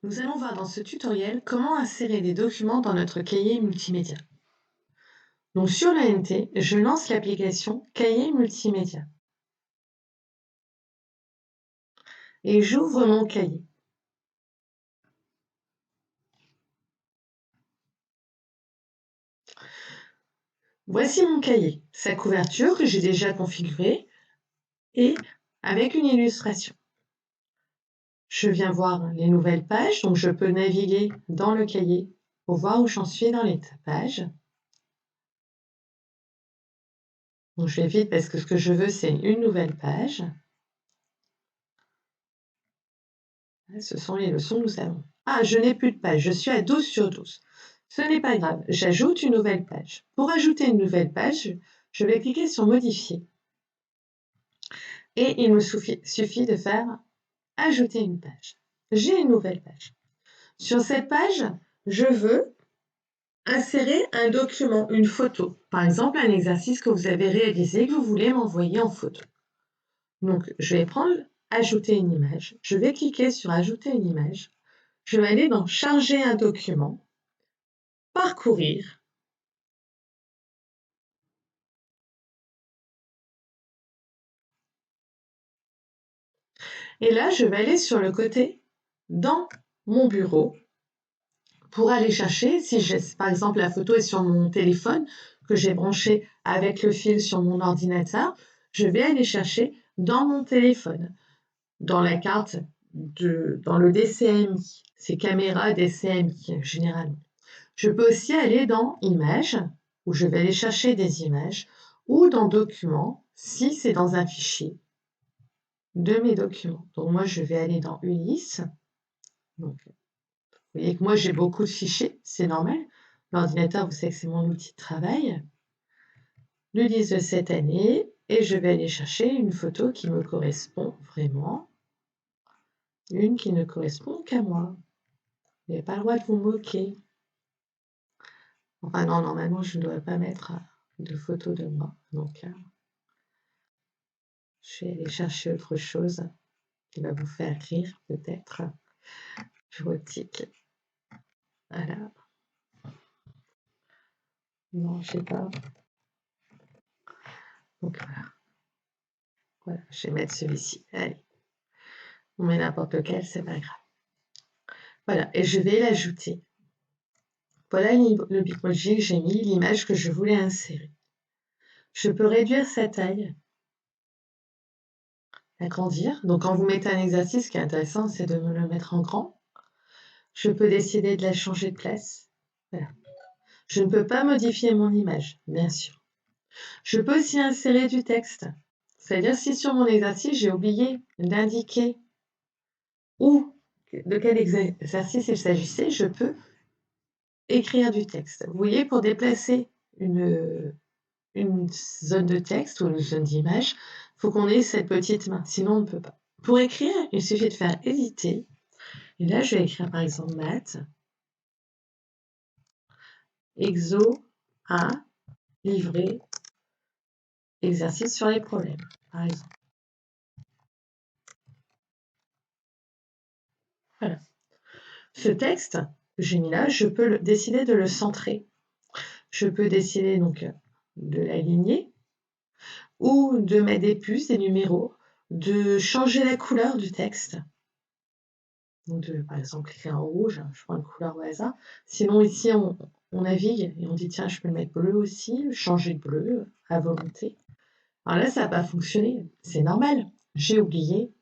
Nous allons voir dans ce tutoriel comment insérer des documents dans notre cahier multimédia. Donc sur l'ANT, je lance l'application Cahier multimédia et j'ouvre mon cahier. Voici mon cahier, sa couverture que j'ai déjà configurée et avec une illustration. Je viens voir les nouvelles pages, donc je peux naviguer dans le cahier pour voir où j'en suis dans les pages. Donc je vais vite parce que ce que je veux, c'est une nouvelle page. Ce sont les leçons que nous avons. Ah, je n'ai plus de page, je suis à 12 sur 12. Ce n'est pas grave, j'ajoute une nouvelle page. Pour ajouter une nouvelle page, je vais cliquer sur Modifier. Et il me suffit de faire Ajouter une page. J'ai une nouvelle page. Sur cette page, je veux insérer un document, une photo. Par exemple, un exercice que vous avez réalisé et que vous voulez m'envoyer en photo. Donc, je vais prendre Ajouter une image. Je vais cliquer sur Ajouter une image. Je vais aller dans Charger un document, Parcourir. Et là, je vais aller sur le côté dans mon bureau pour aller chercher, si par exemple la photo est sur mon téléphone que j'ai branché avec le fil sur mon ordinateur, je vais aller chercher dans mon téléphone, dans la carte, dans le DCMI, c'est caméra DCMI généralement. Je peux aussi aller dans Images, où je vais aller chercher des images, ou dans Documents, si c'est dans un fichier de mes documents. Donc moi, je vais aller dans Ulysse. Donc, vous voyez que moi, j'ai beaucoup de fichiers, c'est normal. L'ordinateur, vous savez que c'est mon outil de travail. L'Ulysse de cette année, et je vais aller chercher une photo qui me correspond vraiment, une qui ne correspond qu'à moi. Vous n'avez pas le droit de vous moquer. Enfin non, normalement, je ne dois pas mettre de photo de moi. Donc, je vais aller chercher autre chose qui va vous faire rire, peut-être. Bureautique. Voilà. Non, je sais pas. Donc voilà, je vais mettre celui-ci. Allez, on met n'importe lequel, c'est pas grave. Voilà, et je vais l'ajouter. Voilà le bitmoji que j'ai mis, l'image que je voulais insérer. Je peux réduire sa taille, agrandir. Donc quand vous mettez un exercice, ce qui est intéressant, c'est de le mettre en grand. Je peux décider de la changer de place. Voilà. Je ne peux pas modifier mon image, bien sûr. Je peux aussi insérer du texte. C'est-à-dire si sur mon exercice, j'ai oublié d'indiquer de quel exercice il s'agissait, je peux écrire du texte. Vous voyez, pour déplacer une zone de texte ou une zone d'image, il faut qu'on ait cette petite main, sinon on ne peut pas. Pour écrire, il suffit de faire éditer. Et là, je vais écrire par exemple maths, exo 1, livret, exercice sur les problèmes, par exemple. Voilà. Ce texte que j'ai mis là, je peux décider de le centrer. Je peux décider donc de l'aligner ou de mettre des puces, des numéros, de changer la couleur du texte. Donc par exemple, écrire en rouge, je prends une couleur au hasard. Sinon, ici, on navigue et on dit, tiens, je peux le mettre bleu aussi, changer de bleu à volonté. Alors là, ça n'a pas fonctionné. C'est normal. J'ai oublié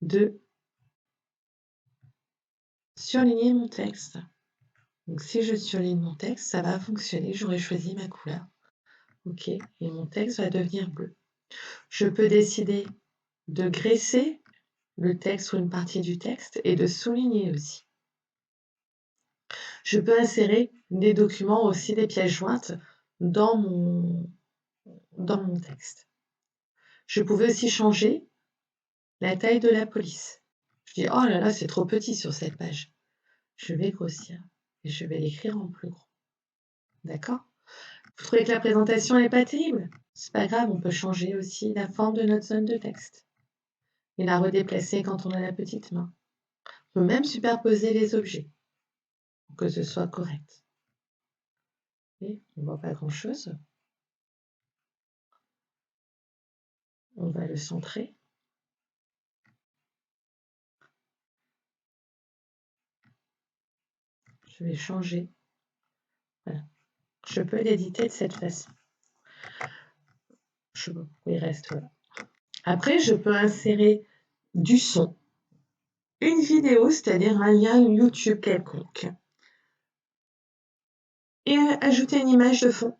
de surligner mon texte. Donc si je surligne mon texte, ça va fonctionner. J'aurais choisi ma couleur. OK. Et mon texte va devenir bleu. Je peux décider de graisser le texte ou une partie du texte et de souligner aussi. Je peux insérer des documents aussi, des pièces jointes dans mon texte. Je pouvais aussi changer la taille de la police. Je dis, oh là là, c'est trop petit sur cette page. Je vais grossir et je vais l'écrire en plus gros. D'accord? Vous trouvez que la présentation n'est pas terrible? C'est pas grave, on peut changer aussi la forme de notre zone de texte et la redéplacer quand on a la petite main. peux même superposer les objets pour que ce soit correct. Et on ne voit pas grand-chose. On va le centrer. Je vais changer. Voilà. Je peux l'éditer de cette façon. Je sais pas pourquoi il reste là. Après, je peux insérer du son, une vidéo, c'est-à-dire un lien YouTube quelconque, et ajouter une image de fond,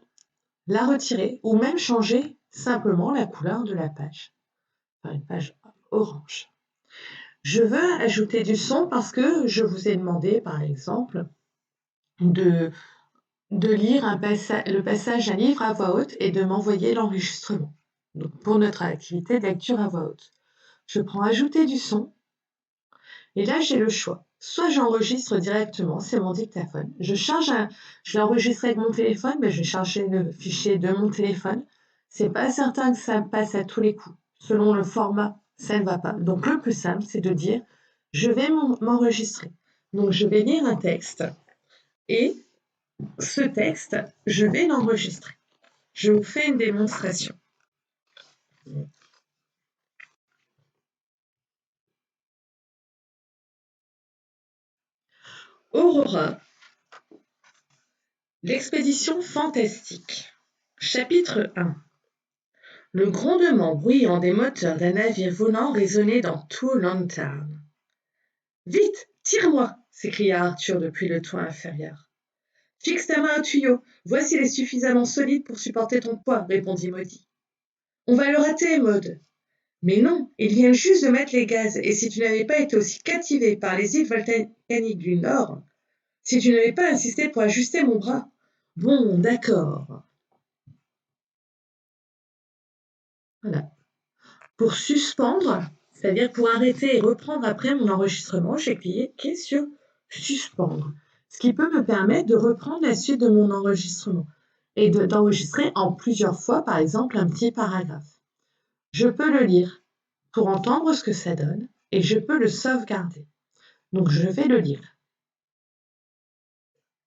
la retirer ou même changer simplement la couleur de la page. Enfin, une page orange. Je veux ajouter du son parce que je vous ai demandé, par exemple, de lire le passage d'un livre à voix haute et de m'envoyer l'enregistrement. Donc, pour notre activité de lecture à voix haute. Je prends ajouter du son et là j'ai le choix. Soit j'enregistre directement, c'est mon dictaphone. Je l'ai enregistré avec mon téléphone, mais je vais charger le fichier de mon téléphone. C'est pas certain que ça passe à tous les coups. Selon le format, ça ne va pas. Donc le plus simple, c'est de dire je vais m'enregistrer. Donc je vais lire un texte et ce texte, je vais l'enregistrer. Je vous fais une démonstration. Aurora, l'expédition fantastique. Chapitre 1. Le grondement bruyant des moteurs d'un navire volant résonnait dans tout Lantern. « Vite, tire-moi !» s'écria Arthur depuis le toit inférieur. « Fixe ta main au tuyau, vois s'il est suffisamment solide pour supporter ton poids, répondit Maudit. « On va le rater, Maud. »« Mais non, ils viennent juste de mettre les gaz, et si tu n'avais pas été aussi captivé par les îles volcaniques du Nord, si tu n'avais pas insisté pour ajuster mon bras. Bon, d'accord. » Voilà. Pour suspendre, c'est-à-dire pour arrêter et reprendre après mon enregistrement, j'ai cliqué sur suspendre, ce qui peut me permettre de reprendre la suite de mon enregistrement et d'enregistrer en plusieurs fois, par exemple, un petit paragraphe. Je peux le lire pour entendre ce que ça donne et je peux le sauvegarder. Donc je vais le lire.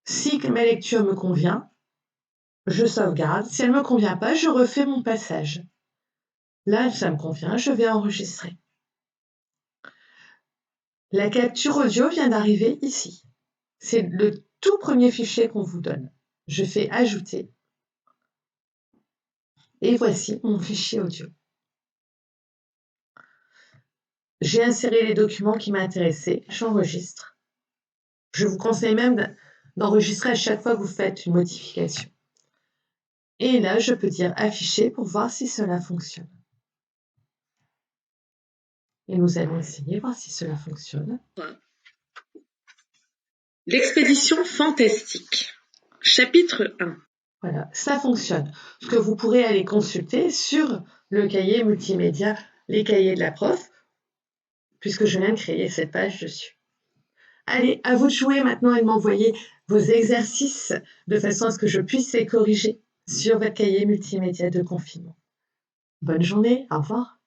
Si ma lecture me convient, je sauvegarde. Si elle ne me convient pas, je refais mon passage. Là, ça me convient, je vais enregistrer. La capture audio vient d'arriver ici. C'est le tout premier fichier qu'on vous donne. Je fais ajouter. Et voici mon fichier audio. J'ai inséré les documents qui m'intéressaient, j'enregistre. Je vous conseille même d'enregistrer à chaque fois que vous faites une modification. Et là, je peux dire afficher pour voir si cela fonctionne. Et nous allons essayer, voir si cela fonctionne. L'expédition fantastique. Chapitre 1. Voilà, ça fonctionne. Ce que vous pourrez aller consulter sur le cahier multimédia, les cahiers de la prof, puisque je viens de créer cette page dessus. Allez, à vous de jouer maintenant et de m'envoyer vos exercices de façon à ce que je puisse les corriger sur votre cahier multimédia de confinement. Bonne journée, au revoir.